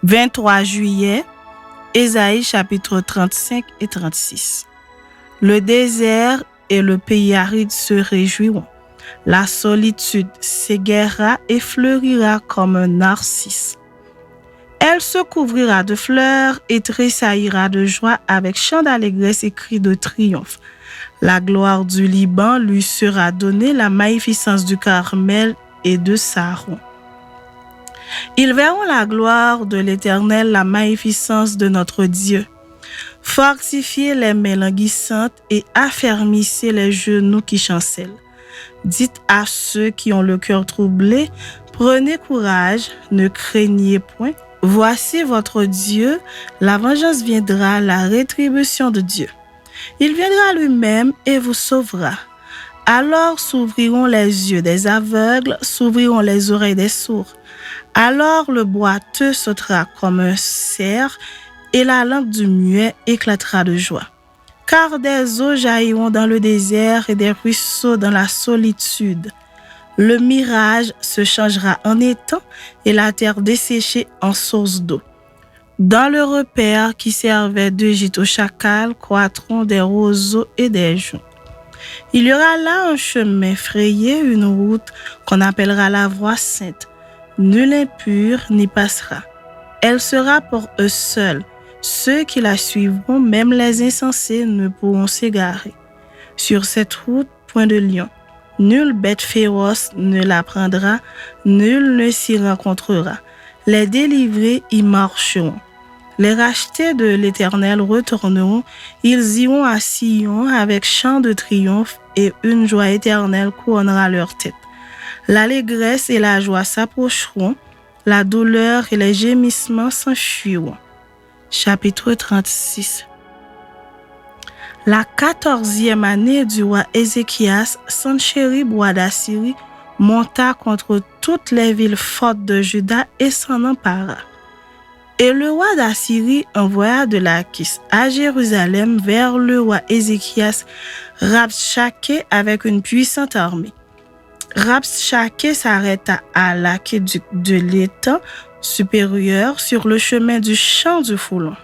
23 juillet, Ésaïe chapitre 35 et 36. Le désert et le pays aride se réjouiront. La solitude s'égaira et fleurira comme un narcisse. Elle se couvrira de fleurs et tressaillira de joie avec chants d'allégresse et cris de triomphe. La gloire du Liban lui sera donnée, la magnificence du Carmel et de Saron. Ils verront la gloire de l'Éternel, la magnificence de notre Dieu. Fortifiez les mains languissantes et affermissez les genoux qui chancellent. Dites à ceux qui ont le cœur troublé, prenez courage, ne craignez point. Voici votre Dieu, la vengeance viendra, la rétribution de Dieu. Il viendra lui-même et vous sauvera. Alors s'ouvriront les yeux des aveugles, s'ouvriront les oreilles des sourds. Alors le boiteux sautera comme un cerf et la langue du muet éclatera de joie. Car des eaux jailliront dans le désert et des ruisseaux dans la solitude. Le mirage se changera en étang et la terre desséchée en source d'eau. Dans le repaire qui servait de gîte aux chacals croîtront des roseaux et des joncs. Il y aura là un chemin frayé, une route qu'on appellera la voie sainte. Nul impur n'y passera. Elle sera pour eux seuls. Ceux qui la suivront, même les insensés, ne pourront s'égarer. Sur cette route, point de lion. Nulle bête féroce ne la prendra, nul ne s'y rencontrera. Les délivrés y marcheront. Les rachetés de l'Éternel retourneront, ils iront à Sion avec chant de triomphe et une joie éternelle couronnera leur tête. L'allégresse et la joie s'approcheront, la douleur et les gémissements s'enfuiront. Chapitre 36. La 14e année du roi Ézéchias, Sennachérib, roi d'Assyrie, monta contre toutes les villes fortes de Juda et s'en empara. Et le roi d'Assyrie envoya de Lachish à Jérusalem vers le roi Ézéchias Rabshakeh avec une puissante armée. Rabshakeh s'arrêta à l'aqueduc de l'étang supérieur sur le chemin du champ du Foulon.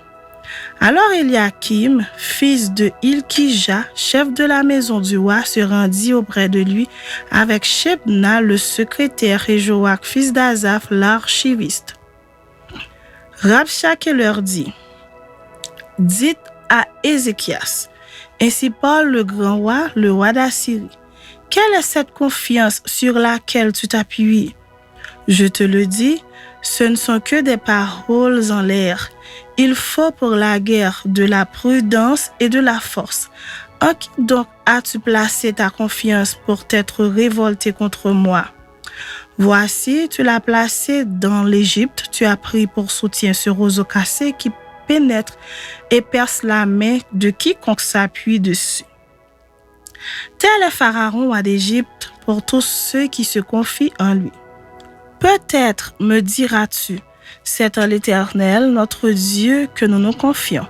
Alors Eliakim, fils de Hilkija, chef de la maison du roi, se rendit auprès de lui avec Shebna, le secrétaire, et Joach, fils d'Azaph, l'archiviste. Rabshakeh leur dit: Dites à Ézéchias, ainsi parle le grand roi, le roi d'Assyrie. Quelle est cette confiance sur laquelle tu t'appuies? Je te le dis, ce ne sont que des paroles en l'air. Il faut pour la guerre de la prudence et de la force. En qui donc as-tu placé ta confiance pour t'être révolté contre moi? Voici, tu l'as placé dans l'Égypte, tu as pris pour soutien ce roseau cassé qui pénètre et perce la main de quiconque s'appuie dessus. Tel est Pharaon, roi d'Égypte, pour tous ceux qui se confient en lui. Peut-être me diras-tu, c'est en l'Éternel, notre Dieu, que nous nous confions.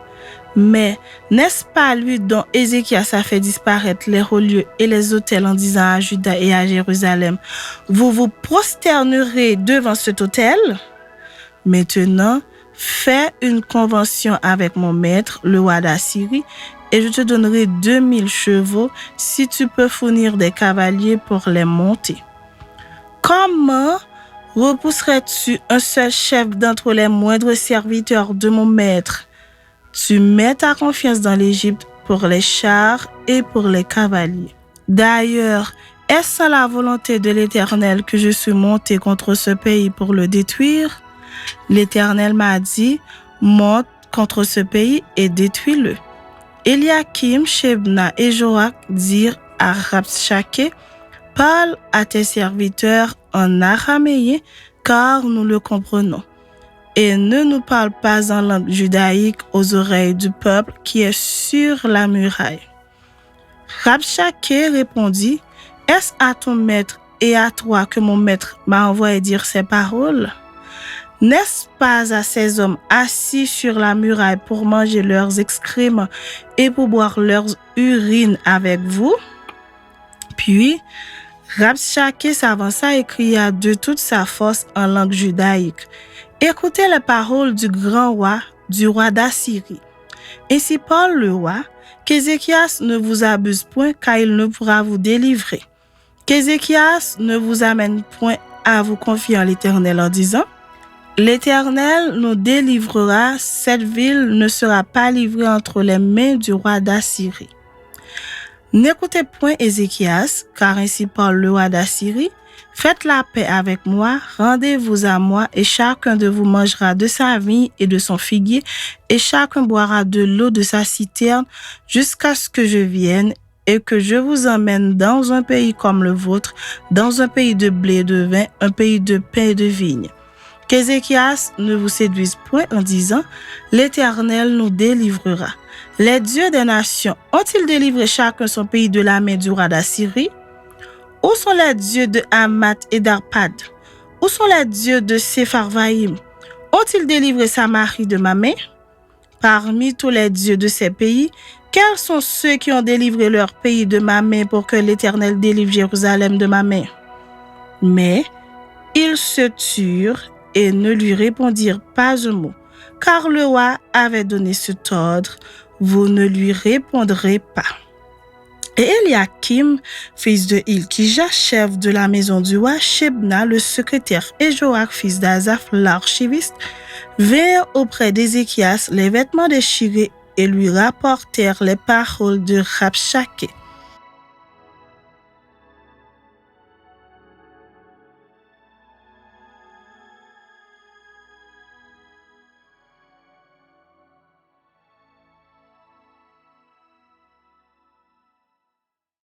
Mais n'est-ce pas lui dont Ézéchias a fait disparaître les hauts lieux et les autels en disant à Juda et à Jérusalem, vous vous prosternerez devant cet autel? Maintenant, fais une convention avec mon maître, le roi d'Assyrie, et je te donnerai 2000 chevaux si tu peux fournir des cavaliers pour les monter. Comment repousserais-tu un seul chef d'entre les moindres serviteurs de mon maître? Tu mets ta confiance dans l'Égypte pour les chars et pour les cavaliers. D'ailleurs, est-ce la volonté de l'Éternel que je suis monté contre ce pays pour le détruire? L'Éternel m'a dit, monte contre ce pays et détruis-le. Eliakim, Shebna et Joach dirent à Rabshakeh, parle à tes serviteurs en araméen, car nous le comprenons. Et ne nous parle pas en langue judaïque aux oreilles du peuple qui est sur la muraille. Rabshakeh répondit, est-ce à ton maître et à toi que mon maître m'a envoyé dire ces paroles? N'est-ce pas à ces hommes assis sur la muraille pour manger leurs excréments et pour boire leurs urines avec vous? Puis, Rabshakeh s'avança et cria de toute sa force en langue judaïque. Écoutez les paroles du grand roi, du roi d'Assyrie. Ainsi parle le roi, qu'Ézéchias ne vous abuse point, car il ne pourra vous délivrer. Qu'Ézéchias ne vous amène point à vous confier en l'Éternel en disant, l'Éternel nous délivrera, cette ville ne sera pas livrée entre les mains du roi d'Assyrie. N'écoutez point Ézéchias, car ainsi parle le roi d'Assyrie. Faites la paix avec moi, rendez-vous à moi, et chacun de vous mangera de sa vigne et de son figuier, et chacun boira de l'eau de sa citerne, jusqu'à ce que je vienne, et que je vous emmène dans un pays comme le vôtre, dans un pays de blé et de vin, un pays de pain et de vigne. Qu'Ézéchias ne vous séduise point en disant, l'Éternel nous délivrera. Les dieux des nations ont-ils délivré chacun son pays de la main du roi d'Assyrie? Où sont les dieux de Hamath et d'Arpad? Où sont les dieux de Sepharvaïm? Ont-ils délivré Samarie de ma main? Parmi tous les dieux de ces pays, quels sont ceux qui ont délivré leur pays de ma main pour que l'Éternel délivre Jérusalem de ma main? Mais ils se turent et ne lui répondirent pas un mot, car le roi avait donné cet ordre, vous ne lui répondrez pas. Et Eliakim, fils de Hilkija, chef de la maison du roi, Shebna, le secrétaire, et Joach, fils d'Azaph, l'archiviste, vinrent auprès d'Ézéchias les vêtements déchirés et lui rapportèrent les paroles de Rabshakeh.